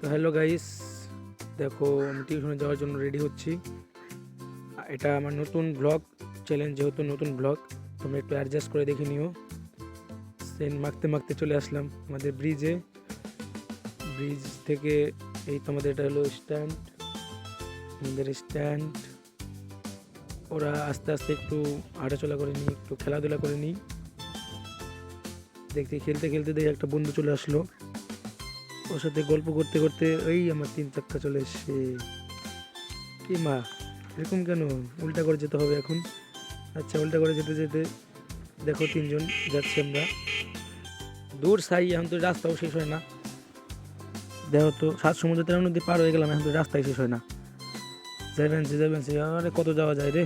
তো hello guys, দেখো আমি টিউশনে যাওয়ার জন্য রেডি হচ্ছি। এটা আমার নতুন ব্লগ চ্যালেঞ্জ, যেহেতু নতুন ব্লগ তোমরা একটু অ্যাডজাস্ট করে দেখে নিও। সেন মাখতে মাখতে চলে আসলাম আমাদের ব্রিজ থেকে। এই তোমাদের এটা হলো স্ট্যান্ড, আমাদের স্ট্যান্ড। ওরা আস্তে আস্তে একটু হাঁটাচলা করে নিই, একটু খেলাধুলা করে নিই। দেখতে খেলতে খেলতে দেখে একটা বন্ধু চলে আসলো, ওর সাথে গল্প করতে করতে এই আমার 3 চাক্কা চলে এসছে। কি মা, এরকম কেন? উল্টা করে যেতে হবে এখন। আচ্ছা, উল্টা করে যেতে যেতে দেখো 3জন যাচ্ছি আমরা। দূর সাই, এখন তো রাস্তাও শেষ হয় না। দেখো তো 7 সমুদ্র 13 নদী পার হয়ে গেলাম, এখন তো রাস্তাই শেষ হয় না। যাবেন সে, আরে কত যাওয়া যায় রে।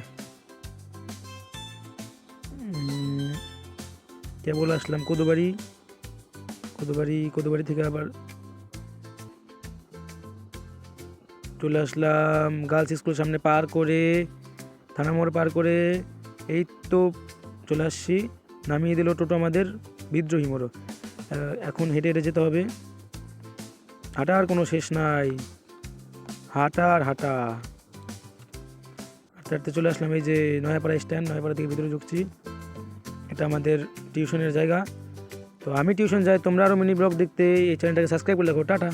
কেবল আসলাম কদুবাড়ি থেকে আবার চলে আসলাম গার্লস স্কুল সামনে পার করে, থানা মোড় পার করে। এই তো চলে আসছি। নামিয়ে দিল টোটো আমাদের বিদ্রোহী মোড়। এখন হেঁটে হেঁটে যেতে হবে। হাঁটার কোনো শেষ নাই, হাঁটা হাঁটতে হাঁটতে চলে আসলাম এই যে নয়াপাড়া স্ট্যান্ড। নয়াপাড়া থেকে ভিতরে ঢুকছি। এটা আমাদের টিউশনের জায়গা। তো আমি টিউশন যাই, তোমরা আরও মিনি ব্লগ দেখতে এই চ্যানেলটাকে সাবস্ক্রাইব করে রাখো। টাটা।